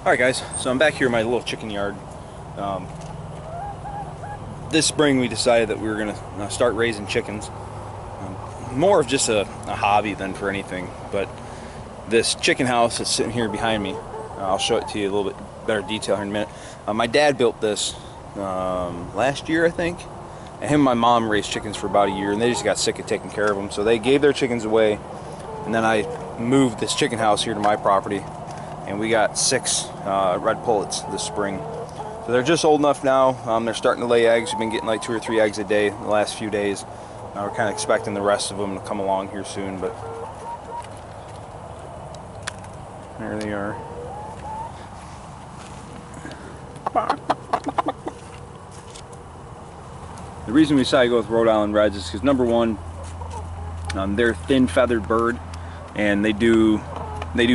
Alright guys, so I'm back here in my little chicken yard. This spring we decided that we were going to start raising chickens. More of just a hobby than for anything, but this chicken house that's sitting here behind me, I'll show it to you a little bit better detail here in a minute. My dad built this last year, I think, and him and my mom raised chickens for about a year, and they just got sick of taking care of them, so they gave their chickens away, and then I moved this chicken house here to my property. And we got 6 red pullets this spring. So they're just old enough now. They're starting to lay eggs. We've been getting like 2 or 3 eggs a day the last few days. We're kind of expecting the rest of them to come along here soon, but there they are. The reason we decided to go with Rhode Island Reds is because number one, they're a thin feathered bird, and they do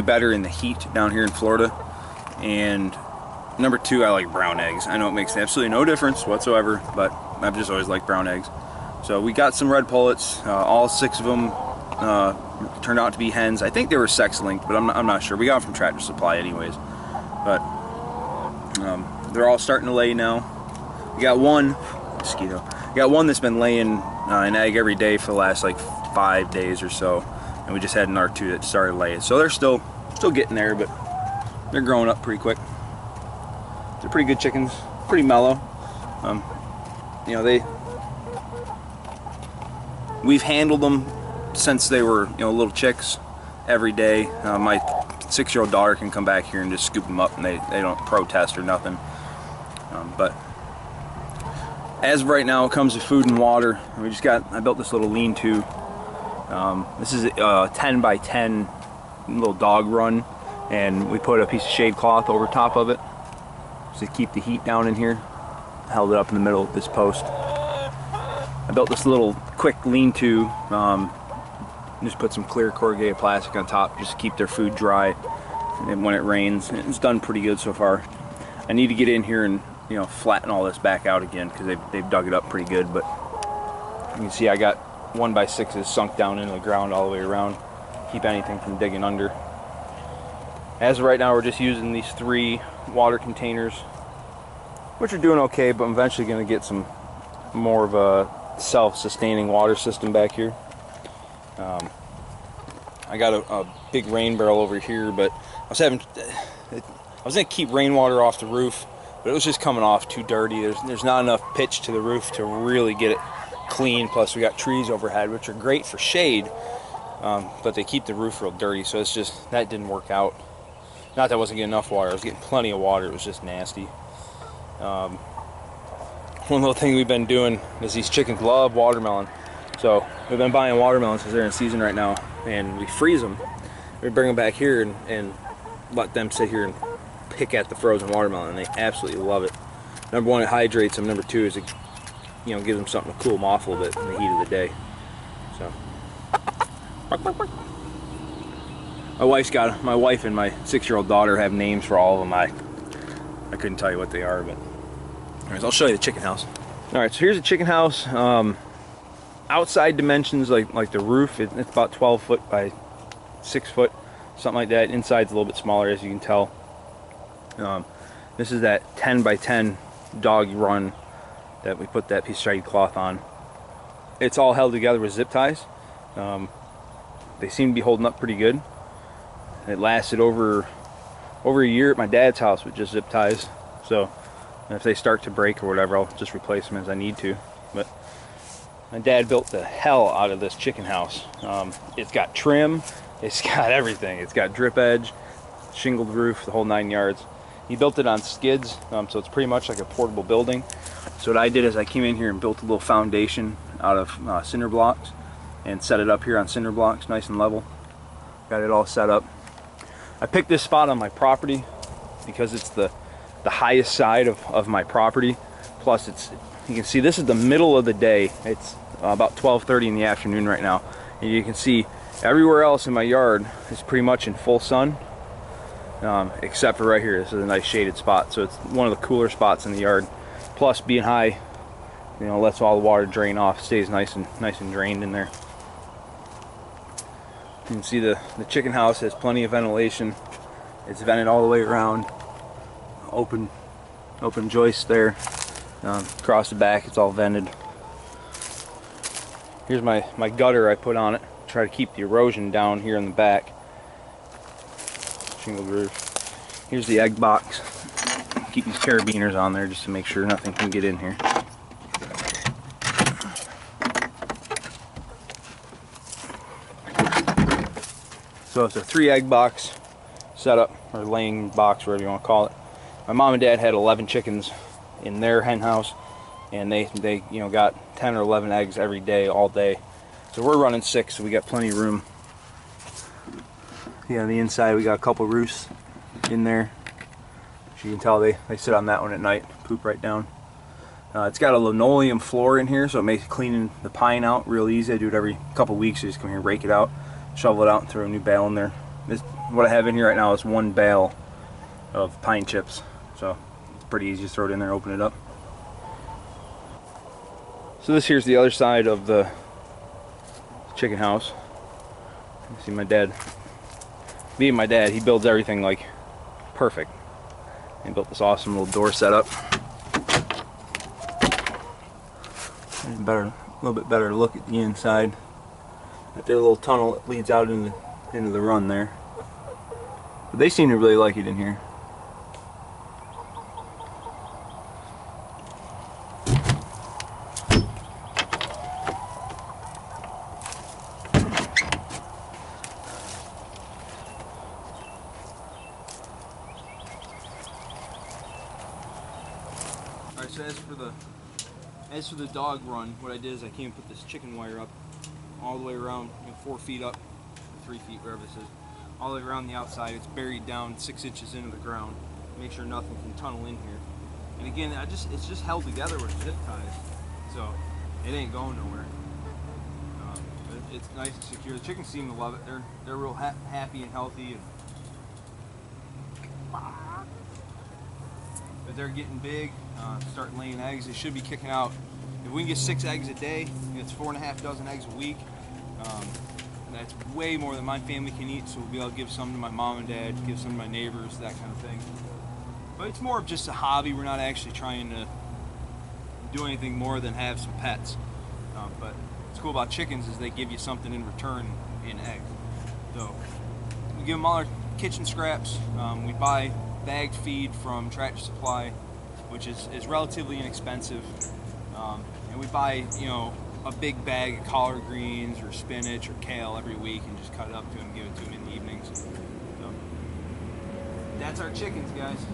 better in the heat down here in Florida. And number two, I like brown eggs. I know it makes absolutely no difference whatsoever, but I've just always liked brown eggs. So we got some red pullets. All 6 of them turned out to be hens. I think they were sex linked, but I'm not sure. We got them from Tractor Supply anyways. But they're all starting to lay now. We got one mosquito. We got one that's been laying an egg every day for the last like 5 days or so. And we just had another 2 that started laying. So they're still getting there, but they're growing up pretty quick. They're pretty good chickens, pretty mellow. You know, we've handled them since they were, you know, little chicks every day. My 6-year-old daughter can come back here and just scoop them up, and they don't protest or nothing. But as of right now, it comes to food and water. I built this little lean-to. This is a 10 by 10 little dog run, and we put a piece of shade cloth over top of it to keep the heat down in here. Held it up in the middle of this post. I built this little quick lean-to, just put some clear corrugated plastic on top just to keep their food dry and when it rains. It's done pretty good so far. I need to get in here and, you know, flatten all this back out again because they've dug it up pretty good, but you can see I got 1x6s sunk down into the ground all the way around, keep anything from digging under. As of right now, we're just using these 3 water containers, which are doing okay, but I'm eventually going to get some more of a self-sustaining water system back here. I got a big rain barrel over here, but I was going to keep rainwater off the roof, but it was just coming off too dirty. There's not enough pitch to the roof to really get it clean. Plus we got trees overhead, which are great for shade, but they keep the roof real dirty, so it's just, that didn't work out. Not that I wasn't getting enough water, I was getting plenty of water, it was just nasty. One little thing we've been doing is these chickens love watermelon, so we've been buying watermelons because they're in season right now, and we freeze them. We bring them back here and let them sit here and pick at the frozen watermelon, and they absolutely love it. Number one, it hydrates them. Number two is it, you know, gives them something to cool them off a little bit in the heat of the day. So, my wife and my 6-year-old daughter have names for all of them. I couldn't tell you what they are, but anyways, I'll show you the chicken house. All right, so here's the chicken house. Outside dimensions, like the roof, it's about 12 foot by 6 foot, something like that. Inside's a little bit smaller, as you can tell. This is that 10 by 10 dog run that we put that piece of shade cloth on. It's all held together with zip ties. They seem to be holding up pretty good. It lasted over a year at my dad's house with just zip ties. So if they start to break or whatever, I'll just replace them as I need to. But my dad built the hell out of this chicken house. It's got trim, it's got everything. It's got drip edge, shingled roof, the whole 9 yards. He built it on skids, so it's pretty much like a portable building. So what I did is I came in here and built a little foundation out of cinder blocks and set it up here on cinder blocks, nice and level. Got it all set up. I picked this spot on my property because it's the highest side of my property. Plus, you can see this is the middle of the day. It's about 12:30 in the afternoon right now, and you can see everywhere else in my yard is pretty much in full sun. Except for right here. This is a nice shaded spot, so it's one of the cooler spots in the yard. Plus, being high, you know, lets all the water drain off, stays nice and drained in there. You can see the chicken house has plenty of ventilation. It's vented all the way around. open joist there. Across the back, it's all vented. Here's my gutter I put on it. Try to keep the erosion down here in the back. Shingle roof. Here's the egg box. Keep these carabiners on there just to make sure nothing can get in here. So it's a 3 egg box setup, or laying box, whatever you want to call it. My mom and dad had 11 chickens in their hen house, and they got 10 or 11 eggs every day, all day. So we're running 6, so we got plenty of room. Yeah, on the inside we got a couple roosts in there. As you can tell, they sit on that one at night, poop right down. It's got a linoleum floor in here, so it makes cleaning the pine out real easy. I do it every couple weeks. I just come here, rake it out, shovel it out, and throw a new bale in there. What I have in here right now is 1 bale of pine chips, so it's pretty easy to throw it in there, open it up. So this here's the other side of the chicken house. You see my dad, being my dad, he builds everything like perfect. He built this awesome little door setup. A little bit better look at the inside. There's a little tunnel that leads out into the run there. But they seem to really like it in here. Alright, so as for the dog run, what I did is I came and put this chicken wire up all the way around, 4 feet up, 3 feet, wherever this is, all the way around the outside. It's buried down 6 inches into the ground. Make sure nothing can tunnel in here. And again, it's just held together with zip ties, so it ain't going nowhere. It's nice and secure. The chickens seem to love it. They're real happy and healthy. But they're getting big, starting laying eggs. They should be kicking out. If we can get 6 eggs a day, it's 4.5 dozen eggs a week. That's way more than my family can eat, so we'll be able to give some to my mom and dad, give some to my neighbors, that kind of thing. But it's more of just a hobby. We're not actually trying to do anything more than have some pets. But what's cool about chickens is they give you something in return in eggs. So we give them all our kitchen scraps. We buy bagged feed from Tractor Supply, which is relatively inexpensive. And we buy, a big bag of collard greens or spinach or kale every week and just cut it up to them, give it to them in the evenings. So that's our chickens, guys.